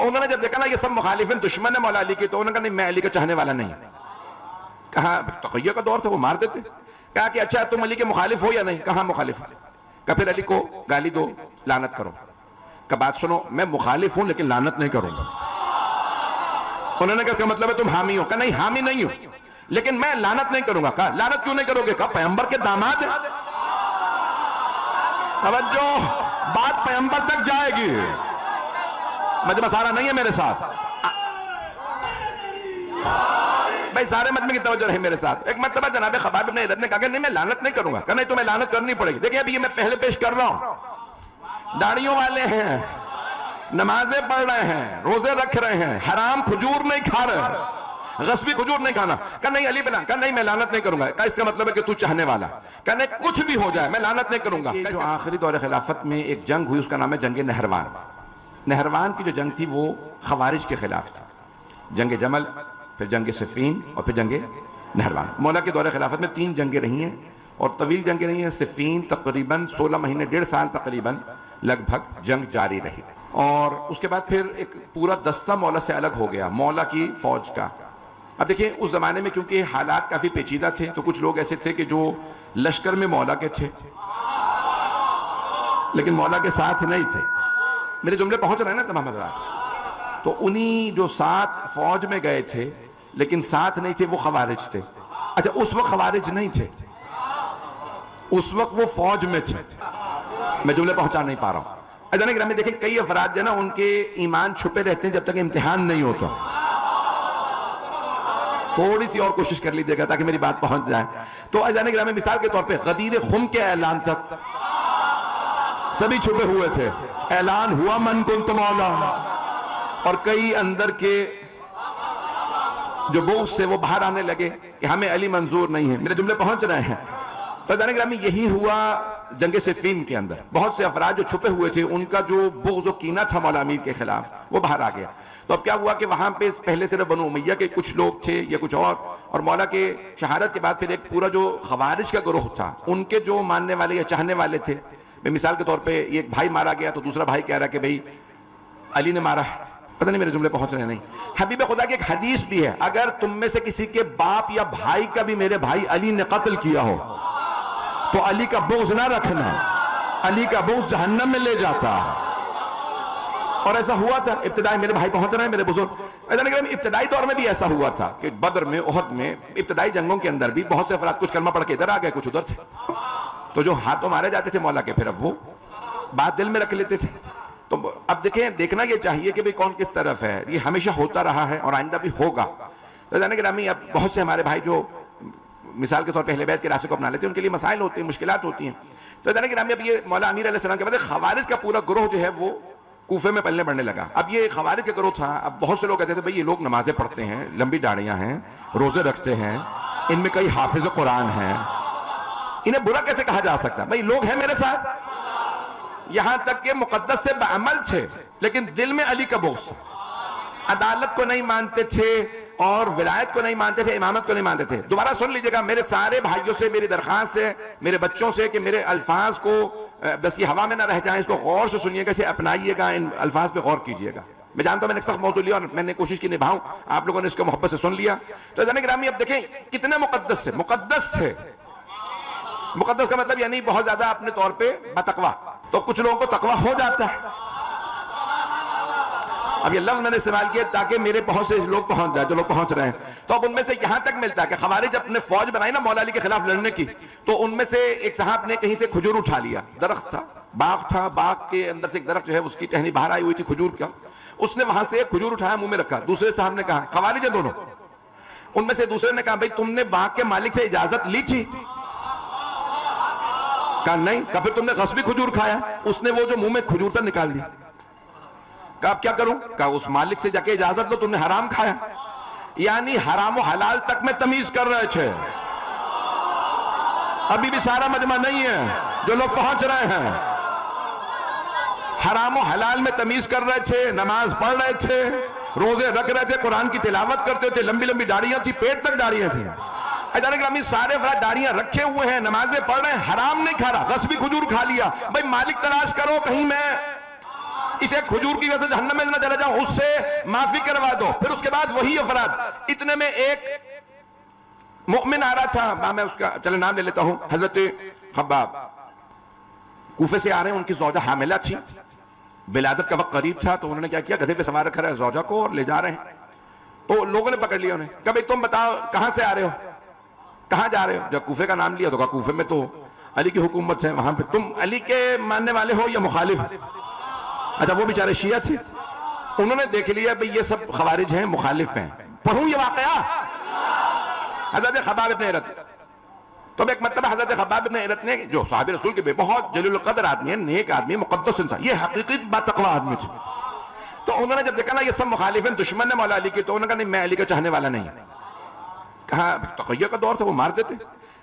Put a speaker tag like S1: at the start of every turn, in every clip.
S1: उन्होंने जब देखा ना ये सब मुखालिफिन दुश्मन है मौला अली की, तो उन्होंने कहा नहीं मैं अली का चाहने वाला नहीं। कहा तक़िया का दौर था, वो मार देते। कहा कि अच्छा तुम अली के मुखालिफ हो या नहीं? कहा मुखालिफ। कहा फिर अली को गाली दो, लानत करो। का बात सुनो, मैं मुखालिफ हूं लेकिन लानत नहीं करूंगा। उन्होंने कहा इसका मतलब है तुम हामी हो? कहा नहीं हामी नहीं हूं, लेकिन मैं लानत नहीं करूंगा। कहा लानत क्यों नहीं करोगे? कहा पैगंबर के दामाद है। तवज्जो, बात पैगंबर तक जाएगी। मजमा सारा नहीं है मेरे साथ भाई, सारे मजमे की तवज्जो रहे मेरे साथ। एक मर्तबा जनाब खबाब इब्न इरद ने कहा नहीं मैं लानत नहीं करूंगा। कहा नहीं तुम्हें लानत करनी पड़ेगी। देखिए अभी ये मैं पहले पेश कर रहा हूं, दाढ़ियों वाले हैं, नमाजें पढ़ रहे हैं, रोजे रख रहे हैं, हराम खजूर नहीं खा रहे, गस्बी खजूर नहीं खाना। कहा नहीं अली बिला, कहा नहीं मैं लानत नहीं करूंगा। कहा इसका मतलब है कि तू चाहने वाला। कहा नहीं कुछ भी हो जाए मैं लानत नहीं करूंगा। जो आखिरी दौर खिलाफत में एक जंग हुई उसका नाम है जंग नहरवान। नहरवान की जो जंग थी वो खवारिज के खिलाफ थी। जंग जमल, फिर जंग सिफ़ीन और फिर जंग नहरवान। मौला के दौर खिलाफत में 3 जंगें रही हैं और तवील जंगें रही हैं। सिफ़ीन तकरीबन 16 महीने, 1.5 साल तकरीबन लगभग जंग जारी रही। और उसके बाद फिर एक पूरा दस्ता मौला से अलग हो गया, मौला की फौज का। अब देखिए उस जमाने में क्योंकि हालात काफी पेचीदा थे, तो कुछ लोग ऐसे थे कि जो लश्कर में मौला के थे लेकिन मौला के साथ नहीं थे। मेरे जुमले पहुंच रहे हैं ना तमाम हज़रात? तो उन्हीं जो साथ फौज में गए थे लेकिन साथ नहीं थे वो खवारिज थे। अच्छा उस वक्त खवारिज नहीं थे, उस वक्त वो फौज में थे। मैं जुमले पहुंचा नहीं पा रहा हूं। अचानक में देखें कई अफराद जो ना उनके ईमान छुपे रहते हैं जब तक इम्तिहान नहीं होता। थोड़ी सी और कोशिश कर लीजिएगा ताकि मेरी बात पहुंच जाए। तो अचानक में मिसाल के तौर पे गदीर खुम के ऐलान तक सभी छुपे हुए थे। ऐलान हुआ मन कुंत मौला, और कई अंदर के जो बोझ से वो बाहर आने लगे कि हमें अली मंजूर नहीं है। मेरे जुमले पहुंच रहे हैं? तो अचानक में यही हुआ जंग सिफ़ीन के अंदर। बहुत से अफराद जो छुपे हुए थे उनका जो बोझ कीना था मौला अमीर के खिलाफ वो बाहर आ गया। तो अब क्या हुआ कि वहां पे पहले सिर्फ बनु उमैया के कुछ लोग थे या कुछ और मौला के शहादत के बाद फिर एक पूरा जो खवारिज का ग्रोह था उनके जो मानने वाले या चाहने वाले थे। मिसाल के तौर पे एक भाई मारा गया तो दूसरा भाई कह रहा कि भाई अली ने मारा। पता नहीं मेरे जुमले पहुंच रहे नहीं? हबीब खुदा की एक हदीस भी है, अगर तुम में से किसी के बाप या भाई का भी मेरे भाई अली ने कत्ल किया हो तो अली का बोझ ना रखना, अली का बोझ जहन्नम में ले जाता। और ऐसा हुआ था इब्तिदाई, मेरे भाई पहुंच रहे हैं मेरे बुजुर्ग, इब्तिदाई दौर में भी ऐसा हुआ था कि बदर में, ओहद में, इब्तिदाई जंगों के अंदर भी बहुत से अफराद कुछ कलमा पढ़ के इधर आ गए, कुछ उधर थे। तो जो हाथों मारे जाते थे मौला के, फिर अब वो बात दिल में रख लेते थे। तो अब देखें, देखना ये चाहिए कि भाई कौन किस तरफ है। ये हमेशा होता रहा है और आइंदा भी होगा। तो जाने ग्रामी अब बहुत से हमारे भाई जो मिसाल के तौर पर अहले बैत के रास्ते को अपना लेते हैं, उनके लिए मसाइल होते हैं, मुश्किलात होती हैं। तो जाने ग्रामी अब ये मौला अमीर अलैहिस्सलाम के बाद खवारिज का पूरा ग्रोह जो है वो कूफे में पलने बढ़ने लगा। अब ये खवारिज का ग्रोह था। अब बहुत से लोग कहते थे भाई ये लोग नमाजें पढ़ते हैं, लंबी दाढ़ियां हैं, रोजे रखते हैं, इनमें कई हाफिज कुरान हैं, इन्हें बुरा कैसे कहा जा सकता? भाई लोग हैं मेरे साथ, यहां तक के मुकद्दस से बाअमल थे लेकिन दिल में अली का बोझ। अदालत को नहीं मानते थे और विलायत को नहीं मानते थे, इमामत को नहीं मानते थे। दोबारा सुन लीजिएगा मेरे सारे भाइयों से मेरी दरखास्त है, मेरे बच्चों से, कि मेरे अल्फाज को बस ये हवा में ना रह जाए, इसको गौर से सुनिएगा, इसे अपनाइएगा, इन अल्फाज पे गौर कीजिएगा। मैं जानता हूं मैंने सख्त मौजूद लिया और मैंने कोशिश की निभाऊं, आप लोगों ने इसको मोहब्बत से सुन लिया। तो जाने ग्रामी अब देखें कितने मुकद्दस है, मुकद्दस है। मुकद्दस का मतलब यानी बहुत ज्यादा अपने तौर पे बतकवा। तो कुछ लोगों को तकवा हो जाता है। अब ये लफ्ज मैंने इस्तेमाल किया ताकि मेरे पहुंच से लोग पहुंच जाए, जो लोग पहुंच रहे हैं। तो अब उनमें से यहां तक मिलता है कि खवारिज अपने फौज बनाई ना मौला अली के खिलाफ लड़ने की, तो उनमें से एक साहब ने कहीं से खजूर उठा लिया। दरख्त था, बाग था, बाग के अंदर से एक दरख्त जो है उसकी टहनी बाहर आई हुई थी खजूर का, उसने वहां से खजूर उठाया, मुंह में रखा। दूसरे साहब ने कहा, खवारिज है दोनों, उनमें से दूसरे ने कहा भाई तुमने बाग के मालिक से इजाजत ली थी? कहा नहीं। कहा फिर तुमने गस्बी खजूर खाया? उसने वो जो मुंह में खजूर था निकाल दी। कहा अब क्या करूं? कहा उस मालिक से जाके इजाजत लो, तुमने हराम खाया। यानी हराम और हलाल तक में तमीज कर रहे थे। अभी भी सारा मजमा नहीं है, जो लोग पहुंच रहे हैं हराम और हलाल में तमीज कर रहे थे, नमाज पढ़ रहे थे, रोजे रख रहे थे, कुरान की तिलावत करते थे, लंबी लंबी दाढ़ियां थी, पेट तक दाढ़ियां थी। अचानक सारे अफराद दाढ़ियां रखे हुए हैं, नमाजें पढ़ रहे हैं, हराम नहीं खा रहा, गस्बी खजूर खा लिया। भाई मालिक तलाश करो, कहीं मैं इसे खजूर की वजह से जहन्नम में न चला जाऊं, उससे माफी करवा दो। फिर उसके बाद वही अफराद, इतने में एक मोमिन आ रहा था, मैं उसका चलो नाम ले लेता हूं, हजरत खब्बाब कूफे से आ रहे हैं, उनकी ज़ौजा हामिला थी, विलादत का वक्त करीब था, तो उन्होंने क्या किया, गधे पे सवार रखा है ज़ौजा को और ले जा रहे हैं। तो लोगों ने पकड़ लिया उन्हें, कहा भाई तुम बताओ कहां से आ रहे हो, कहां जा रहे हो। जब कूफे का नाम लिया तो कहा कूफे में तो अली की हुकूमत है, वहां पे तुम अली के मानने वाले हो या मुखालिफ। अच्छा वो बेचारे शिया थे, उन्होंने देख लिया भाई ये सब खवारिज हैं, मुखालिफ हैं। पढ़ूं ये वाकया हजरत खब्बाब इब्न अरत। तो एक मतलब हजरत खब्बाब इब्न अरत ने, जो साहब रसूल के बहुत जलील कदर आदमी है, नेक आदमी, मुकद्दस इंसान, ये हकीकी बातक़वा आदमी थे। तो उन्होंने जब देखा ना ये सब मुखालिफ हैं, दुश्मन है मौला अली की, तो उन्होंने कहा नहीं मैं अली का चाहने वाला नहीं। कहा तक़य्युद का दौर था, वो मार देते।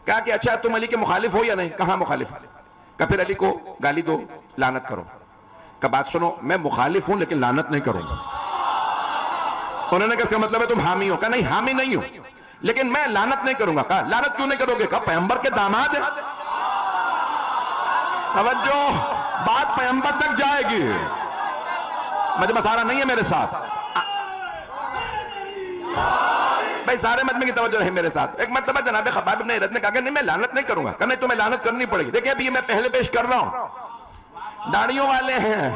S1: कहा कि अच्छा तुम अली के मुखालिफ हो या नहीं। कहा मुखालिफ। कहा फिर अली को गाली दो, लानत करो। कहा बात सुनो, मैं मुखालिफ हूं लेकिन लानत नहीं करूंगा। उन्होंने कहा इसका मतलब है तुम हामी हो। कहा नहीं हामी नहीं हो, लेकिन मैं लानत नहीं करूंगा। कहा लानत क्यों नहीं करोगे। कहा पैगंबर के दामाद है। तवज्जो, बात पैगंबर तक जाएगी, मजमा सारा नहीं है मेरे साथ भाई, सारे मजमे की तवज्जो है मेरे साथ। एक मतलब जनाब खब्बाब इब्न अरत ने कहा नहीं मैं लानत नहीं करूंगा। कहा नहीं तुम्हें लानत करनी पड़ेगी। देखिए अभी मैं पहले पेश कर रहा हूं, दाढ़ियों वाले हैं,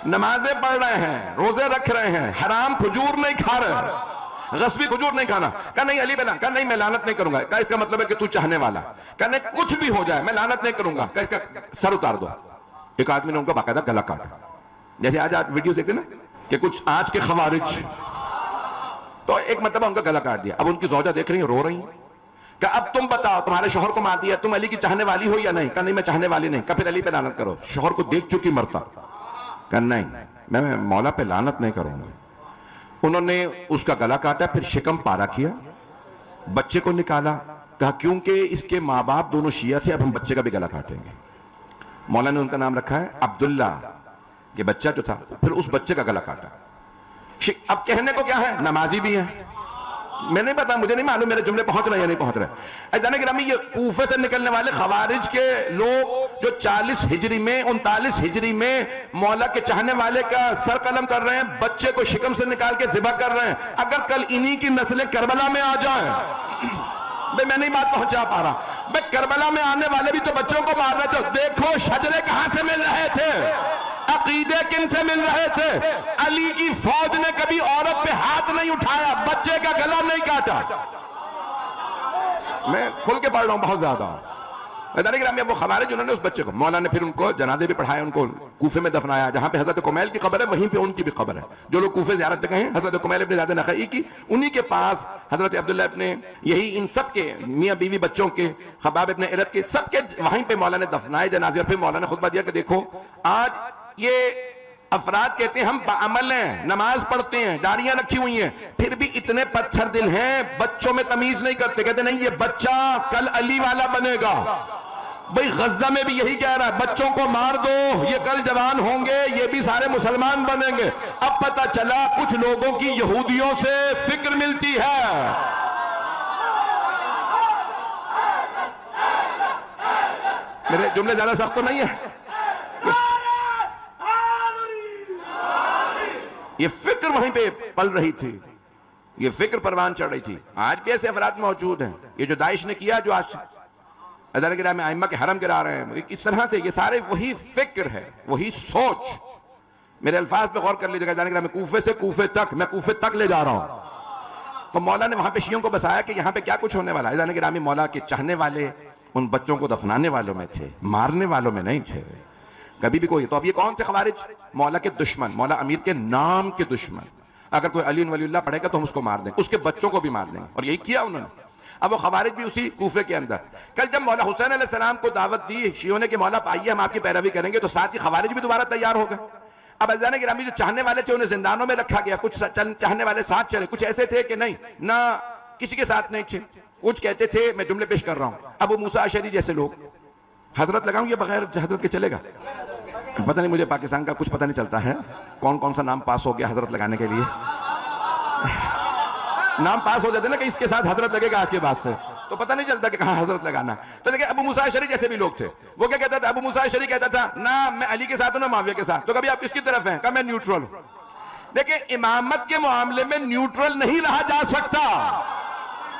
S1: नमाजें पढ़ रहे हैं, रोजे रख रहे हैं, हराम फजूर नहीं खा रहे, गस्बी फजूर नहीं खाना। कहा नहीं अली बेला, कहा नहीं मैं लानत नहीं करूंगा। कहा इसका मतलब है कि तू चाहने वाला। कहा नहीं कुछ भी हो जाए मैं लानत नहीं करूंगा। कहा इसका सर उतार दो। एक आदमी ने उनका बाकायदा गला काटा, जैसे आज आप वीडियो देखते ना कि कुछ आज के खवारिज, तो एक मतलब उनका गला काट दिया। अब उनकी ज़ौजा देख रही है, रो रही है। कि अब तुम बताओ तुम्हारे शोहर को मार दिया, तुम अली की चाहने वाली हो या नहीं। कहा नहीं मैं चाहने वाली नहीं। कहा फिर अली पे लानत करो, शोहर को देख चुकी मरता। कहा नहीं मैं मौला पे लानत नहीं करूंगा। उन्होंने उसका गला काटा, फिर शिकम पारा किया, बच्चे को निकाला। कहा क्योंकि इसके माँ बाप दोनों शिया थे, अब हम बच्चे का भी गला काटेंगे। मौला ने उनका नाम रखा है अब्दुल्ला, ये बच्चा जो था। फिर उस बच्चे का गला काटा। अब कहने को क्या है, नमाजी भी है, मैं नहीं पता, मुझे नहीं मालूम मेरे जुमले पहुंच रहे या नहीं पहुंच रहे। जाने गिरामी ये कूफे से निकलने वाले खवारिज के लोग जो 40 हिजरी में 39 हिजरी में मौला के चाहने वाले का सर कलम कर रहे हैं, बच्चे को शिकम से निकाल के ज़िबा कर रहे हैं। अगर कल इन्हीं की नस्लें करबला में आ जाए, भाई मैं नहीं बात पहुंचा पा रहा, भाई करबला में आने वाले भी तो बच्चों को मार रहे थे। देखो शजरे कहां से मिल रहे थे, अकीदे किन से मिल रहे थे। अली की फौज ने कभी औरत पे हाथ नहीं उठाया, बच्चे का गला नहीं काटा। मैं खुल के पढ़ रहा हूं बहुत ज्यादा। वो खवारिज उन्होंने उस बच्चे को, मौला ने फिर उनको जनाजे भी पढ़ाए, उनको कूफे में दफनाया, जहां पे हजरत कुमैल की कब्र है वहीं पे उनकी भी कब्र है। जो लोग कूफे ज़ियारत पे गए हैं, हजरत कुमैल इब्न ज़ियाद नखई की, उन्हीं के पास हजरत अब्दुल्ला इब्न, यही इन सब के मियां बीवी बच्चों के, खब्बाब इब्न अरत के, सबके वहीं पे मौला ने दफनाए जनाजे। और फिर मौला ने खुतबा दिया कि देखो आज ये अफराद कहते हैं हम बाअमल हैं, नमाज पढ़ते हैं, दाढ़ियां रखी हुई हैं, फिर भी इतने पत्थर दिल हैं, बच्चों में तमीज नहीं करते। कहते नहीं ये बच्चा कल अली वाला बनेगा। भाई गज्जा में भी यही कह रहा है, बच्चों को मार दो, ये कल जवान होंगे, ये भी सारे मुसलमान बनेंगे। अब पता चला कुछ लोगों की यहूदियों से फिक्र मिलती है। मेरे जुमले ज्यादा सख्त तो नहीं है, ये फिक्र वहीं पे पल रही थी, ये फिक्र परवान चढ़ रही थी। आज भी ऐसे अफराद मौजूद हैं, ये जो दाइश ने किया, जो आज अज़हर गिरा में आइम्मा के हरम गिरा रहे हैं, इस तरह से ये सारे वही फिक्र है, वही सोच। मेरे अल्फाज पे गौर कर लीजिएगा, अज़हर गिरा में कूफे से कूफे तक, मैं कूफे तक ले जा रहा हूं। तो मौला ने वहां पे शियों को बसाया कि यहां पे क्या कुछ होने वाला है। अज़हर गिरा में मौला के चाहने वाले उन बच्चों को दफनाने वालों में थे, मारने वालों में नहीं थे कभी भी कोई। तो अब ये कौन थे खवारिज? मौला के दुश्मन, मौला अमीर के नाम के दुश्मन। अगर कोई अली वलीउल्लाह पढ़ेगा तो हम उसको मार देंगे, उसके बच्चों को भी मार देंगे, और यही किया उन्होंने। अब वो खवारिज भी उसी कूफे के अंदर। कल जब मौला हुसैन अलैहिस्सलाम को दावत दी शियों ने कि मौला आइए हम आपकी पैरवी करेंगे, तो साथ ही खवारिज भी दोबारा तैयार हो गए। अब अज़ान गिरामी जो चाहने वाले थे उन्हें जिंदानों में रखा गया, कुछ चाहने वाले साथ चले, कुछ ऐसे थे कि नहीं ना किसी के साथ नहीं थे, कुछ कहते थे, मैं जुमले पेश कर रहा हूं, अबू मूसा अशरी जैसे लोग, हजरत लगाऊं ये बगैर हजरत के चलेगा? पता नहीं, मुझे पाकिस्तान का कुछ पता नहीं चलता है, कौन कौन सा नाम पास हो गया हजरत लगाने के लिए। नाम पास हो जाते ना कि इसके साथ हजरत लगेगा आज के बाद से, तो पता नहीं चलता कि कहां हजरत लगाना। तो देखिए अबू मूसा अशरी जैसे भी लोग थे, वो क्या कहता था, अबू मूसा अशरी कहता था ना मैं अली के साथ हूं ना माविया के साथ। तो कभी आप किसकी तरफ हैं? कहा मैं न्यूट्रल हूं। देखिए, इमामत के मामले में न्यूट्रल नहीं रहा जा सकता।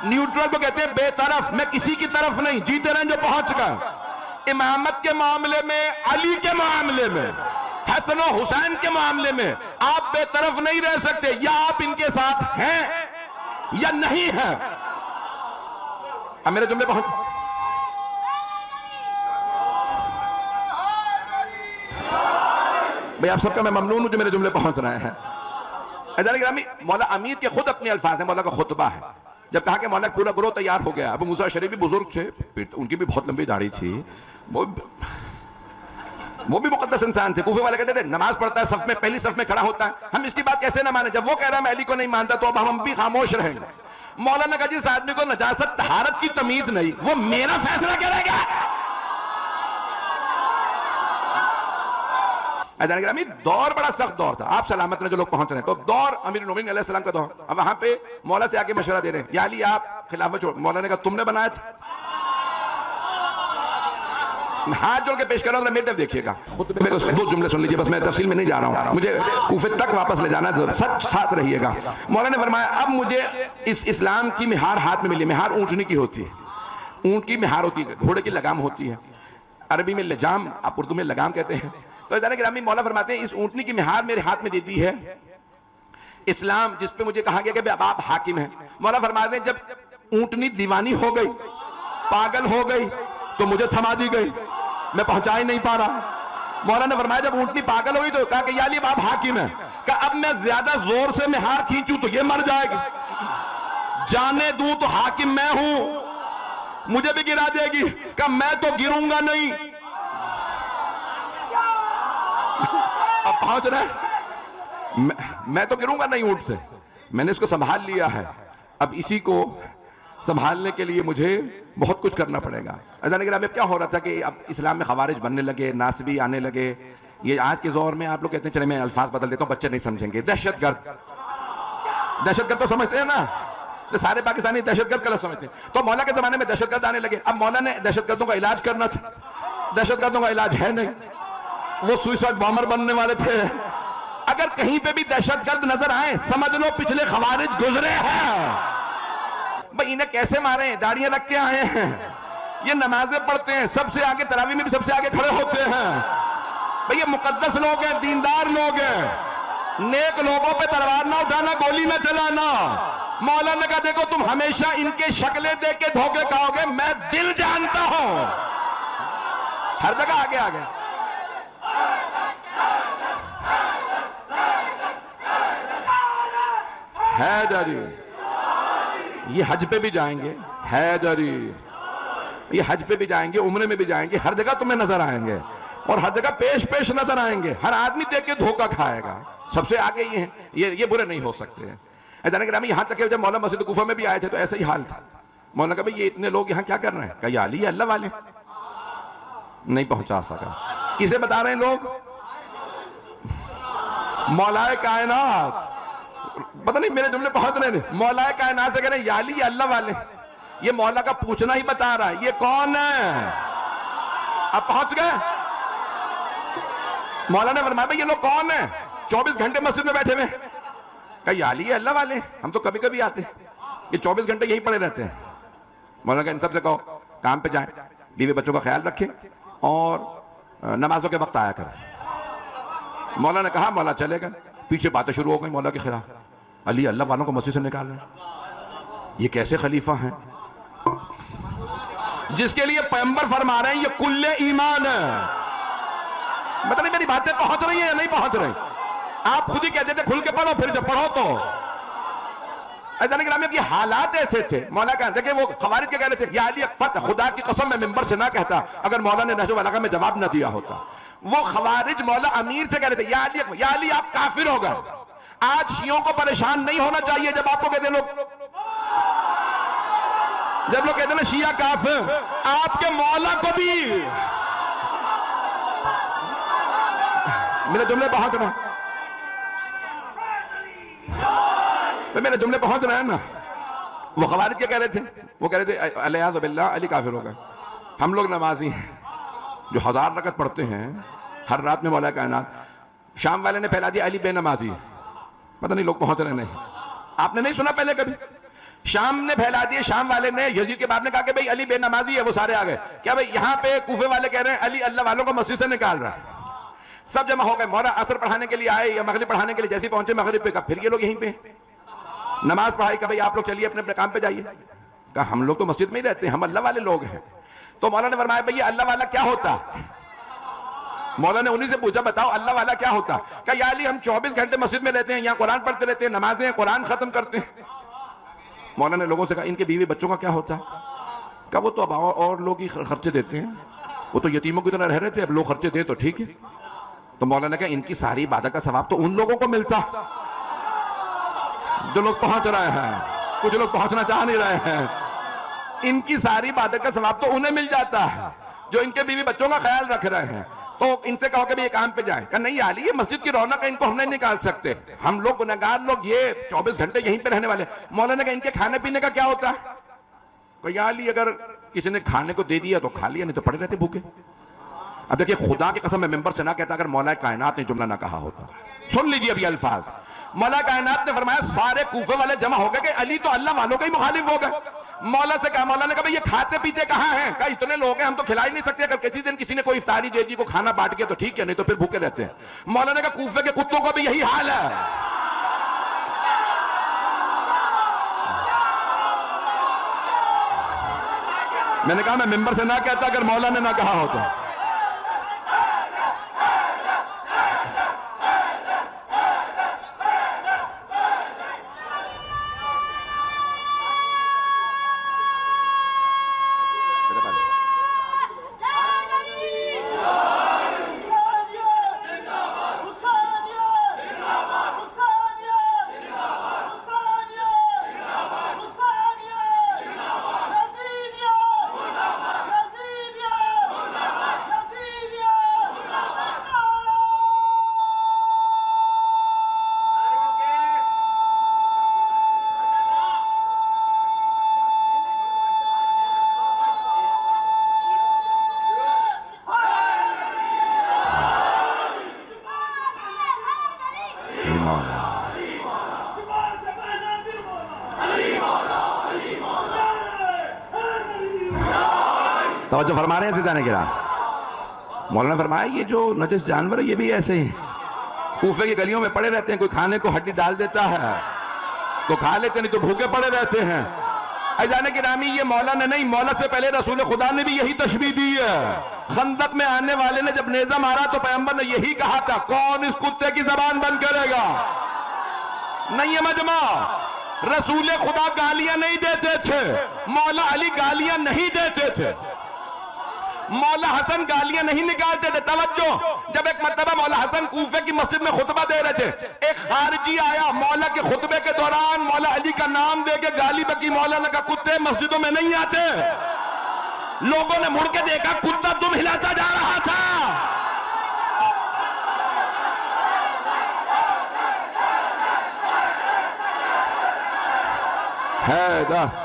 S1: न्यूट्रल को कहते हैं बेतरफ, मैं किसी की तरफ नहीं, जीते रहें जो पहुंच गए। इमामत के मामले में, अली के मामले में, हसन और हुसैन के मामले में आप बेतरफ नहीं रह सकते। या आप इनके साथ हैं या नहीं हैं। अब मेरे जुमले पहुंच, भाई आप सबका मैं ममनून हूं जो मेरे जुमले पहुंच रहे हैं। मौला अमीर के खुद अपने अल्फाज हैं, मौला का खुतबा है। जब कहा कि मौला पूरा ग्रोह तैयार हो गया, अबू मूसा शरीफ भी बुजुर्ग थे, उनकी भी बहुत लंबी दाढ़ी थी, वो भी मुकद्दस इंसान थे। कूफे वाले कहते थे नमाज पढ़ता है सफ में, पहली सफ में खड़ा होता है, हम इसकी बात कैसे ना माने। जब वो कह रहा है मैं अली को नहीं मानता तो अब हम भी खामोश रहेंगे। मौला ने कहा जिस आदमी को नजासत तहारत की तमीज नहीं, वो मेरा फैसला करेगा। दौर बड़ा सख्त दौर था, आप सलामत में जो लोग पहुंच रहे हैं, तो दौर अमीर मोमिनीन अलैहिस्सलाम का दौर। अब वहां पे मौला से आके मशवरा दे रहे हैं, या अली आप खिलाफत छोड़। मौला ने कहा तुमने बनाया था। हाथ जोड़ के पेश कर रहा हूं, मेरी तरफ देखिएगा। दो जुमले सुन लीजिए, बस मैं तफसील में नहीं जा रहा हूं, मुझे कूफे तक वापस ले जाना है, सच साथ रहिएगा। मौला ने फरमाया अब मुझे इस इस्लाम की मिहार हाथ में मिली। मिहार ऊंटनी की होती है, ऊंट की मिहार होती है, घोड़े की लगाम होती है, अरबी में लजाम, आप उर्दू में लगाम कहते हैं। तो गिरामी मौला फरमाते हैं इस ऊंटनी की मिहार मेरे हाथ में दे दी है इस्लाम, जिस पे मुझे कहा गया कि अब आप हाकिम हैं। मौला फरमाते हैं जब ऊंटनी दीवानी हो गई, पागल हो गई, तो मुझे थमा दी गई, मैं पहुंचा ही नहीं पा रहा। मौला ने फरमाया जब ऊंटनी पागल हुई तो कहा कि या अली आप हाकिम हैं। कहा अब मैं ज्यादा जोर से मिहार खींचूं तो ये मर जाएगी, जाने दूं तो हाकिम मैं हूं, मुझे भी गिरा देगी। कहा मैं तो गिरूंगा नहीं। अब पहुंच रहे, मैं तो गिरूंगा नहीं ऊंट से, मैंने इसको संभाल लिया है, अब इसी को संभालने के लिए मुझे बहुत कुछ करना पड़ेगा। अब क्या हो रहा था कि अब इस्लाम में खवारिज बनने लगे, नासबी आने लगे। ये आज के दौर में आप लोग कहते हैं, चले मैं अल्फाज बदल देता हूं, बच्चे नहीं समझेंगे, दहशतगर्द। दहशतगर्द तो समझते हैं ना, तो सारे पाकिस्तानी दहशतगर्द गलत समझते हैं। तो मौला के जमाने में दहशतगर्द आने लगे। अब मौला ने दहशतगर्दों का इलाज करना था, दहशतगर्दों का इलाज है नहीं, वो सुइसाइड बॉम्बर बनने वाले थे। अगर कहीं पे भी दहशतगर्द नजर आए समझ लो पिछले खवारिज गुजरे हैं। भाई इन्हें कैसे मारे, दाढ़ियां रख के आए हैं, ये नमाजें पढ़ते हैं, सबसे आगे तरावी में भी सबसे आगे खड़े होते हैं। भाई ये मुकद्दस लोग हैं, दीनदार लोग हैं, नेक लोगों पे तलवार ना उठाना, गोली ना चलाना। मौला ने कहा देखो तुम हमेशा इनके शक्लें देख के धोखे खाओगे, मैं दिल जानता हूं। हर जगह आगे आगे हैदरी, ये हज पे भी जाएंगे, हैदरी, ये हज पे भी जाएंगे, उम्रे में भी जाएंगे, हर जगह तुम्हें नजर आएंगे और हर जगह पेश पेश नजर आएंगे। हर आदमी देख के धोखा खाएगा, सबसे आगे ये हैं, ये बुरे नहीं हो सकते हैं। यहां तक जब मौला मस्जिद कूफा में भी आए थे तो ऐसा ही हाल था। मौला कहा भाई ये इतने लोग यहां क्या कर रहे हैं? कहा अली ये अल्लाह वाले। नहीं पहुंचा सका। किसे बता रहे हैं लोग? मौलाए कायनात। पता नहीं मेरे जुमले पहुंच रहे हैं। मौलाए कायनात से कह रहे हैं या अली अल्लाह वाले। ये मौला का पूछना ही बता रहा है ये कौन है। अब पहुंच गए। मौला ने फरमाया भाई ये लोग कौन है? 24 घंटे मस्जिद में बैठे हुए। कहा या अली अल्लाह वाले, हम तो कभी कभी आते, ये 24 घंटे यही पड़े रहते हैं। मौला का इन सबसे कहो काम पे जाए, बीवी बच्चों का ख्याल रखें और नमाजों के वक्त आया करें। मौला ने कहा, मौला चले गए। पीछे बातें शुरू हो गई मौला के खिलाफ, अली अल्लाह वालों को मस्जिद से निकाल रहे, ये कैसे खलीफा हैं जिसके लिए पैगंबर फरमा रहे हैं ये कुल्ले ईमान है। पता नहीं मेरी बातें पहुंच रही है या नहीं पहुंच रही। आप खुद ही कहते थे खुल के पढ़ो, फिर जब पढ़ो तो ये हालात ऐसे थे। मौला का देखिए वो खवारिज के कह रहे थे या अली फत, खुदा की कसम मैं मिंबर से ना कहता अगर मौला ने नहजुल बलागा में जवाब ना दिया होता। वो खवारिज मौला अमीर से कह रहे थे या अली आप काफिर हो गए। आज शियों को परेशान नहीं होना चाहिए जब आपको कहते लोग, जब लोग कहते हैं ना शिया काफिर, आपके मौला को भी। मेरे जुमले पहुंच रहे हैं, मेरे जुमले पहुंच रहे हैं ना। वो खवारिज क्या कह रहे थे? वो कह रहे थे अलियाज़ बिल्लाह अली काफिर हो गए। हम लोग नमाजी हैं जो 1000 रकत पढ़ते हैं हर रात में मौला कायनात। शाम वाले ने फैला दिया अली बेनमाजी। पता नहीं लोग पहुंच रहे नहीं। आपने नहीं सुना पहले कभी? शाम ने फैला दिए, शाम वाले ने, यजीद के बाप ने कहा कि भाई अली बेनमाजी है, वो सारे आ गए। क्या भाई यहाँ पे कूफे वाले कह रहे हैं अली अल्लाह वालों को मस्जिद से निकाल रहा है। सब जमा हो गए, मौला असर पढ़ाने के लिए आए या मगरिब पढ़ाने के लिए, जैसे पहुंचे मगरिब पे, कहा फिर ये लोग यहीं पे नमाज पढ़ाई, का भाई आप लोग चलिए अपने अपने काम पे जाइए। कहा हम लोग तो मस्जिद में ही रहते हैं, हम अल्लाह वाले लोग हैं। तो मौला ने फरमाया भाई अल्लाह वाला क्या होता? मौला ने उन्हीं से पूछा बताओ अल्लाह वाला क्या होता? क्या या अली हम 24 घंटे मस्जिद में रहते हैं, यहाँ कुरान पढ़ते रहते हैं, नमाजें कुरान खत्म करते हैं। मौला ने लोगों से कहा इनके बीवी बच्चों का क्या होता? क्या वो तो अब और लोग ही खर्चे देते हैं, वो तो यतीमों की तरह रह रहे थे, अब लोग खर्चे दे तो ठीक है। तो मौला ने कहा इनकी सारी इबादत का सवाब तो उन लोगों को मिलता जो लोग पहुंच रहे हैं, कुछ लोग पहुंचना चाह नहीं रहे हैं। इनकी सारी इबादत का सवाब तो उन्हें मिल जाता है जो इनके बीवी बच्चों का ख्याल रख रहे हैं। तो इनसे कहो कि ये काम पे जाए। कहा नहीं आली, ये मस्जिद की रौनक है, इनको हम नहीं निकाल सकते, हम लोग गुनहगार लोग ये 24 घंटे यहीं पे रहने वाले। मौला ने कहा इनके खाने पीने का क्या होता है? कहा अली अगर किसी ने खाने को दे दिया तो खा लिया, नहीं तो पड़े रहते भूखे। अब देखिए खुदा की कसम मैं मेंबर से ना कहता अगर मौला कायनात ने जुमला ना कहा होता। सुन लीजिए अभी अल्फाज। मौला कायनात ने फरमाया सारे कूफे वाले जमा हो गए कि अली तो अल्लाह वालों के ही मुखालिफ हो गए। मौला से कहा, मौला ने कहा ये खाते पीते कहाँ हैं? कहा इतने लोग हैं हम तो खिला ही नहीं सकते, अगर किसी दिन किसी ने कोई इफ्तारी दे दी, को खाना बांट के तो ठीक है, नहीं तो फिर भूखे रहते हैं। मौला ने कहा कूफे के कुत्तों का भी यही हाल है। मैंने कहा मैं मेंबर से ना कहता अगर मौला ने ना कहा होता। तो फरमा रहे हैं जाने गिरा। मौलाना फरमाया ये जो नजिस जानवर है ये भी ऐसे ही कूफे की गलियों में पड़े रहते हैं, कोई खाने को हड्डी डाल देता है तो खा लेते, नहीं तो भूखे पड़े रहते हैं। अजाने गिरामी ये मौला ने नहीं, मौला से पहले रसूल खुदा ने भी यही तशबीह दी है। खंदक में आने वाले ने जब नेजा मारा तो पैगंबर ने यही कहा था कौन इस कुत्ते की जबान बंद करेगा? नहीं है मजमा, रसूल खुदा गालियां नहीं देते थे, मौला अली गालियां नहीं देते थे, मौला हसन गालियां नहीं निकालते थे। तवज्जो, जब एक मर्तबा मौला हसन कूफे की मस्जिद में खुतबा दे रहे थे, एक खारिजी आया, मौला के खुतबे के दौरान मौला अली का नाम दे के गाली बकी। मौला ने कहा कुत्ते मस्जिदों में नहीं आते। लोगों ने मुड़ के देखा कुत्ता दुम हिलाता जा रहा था। हैदर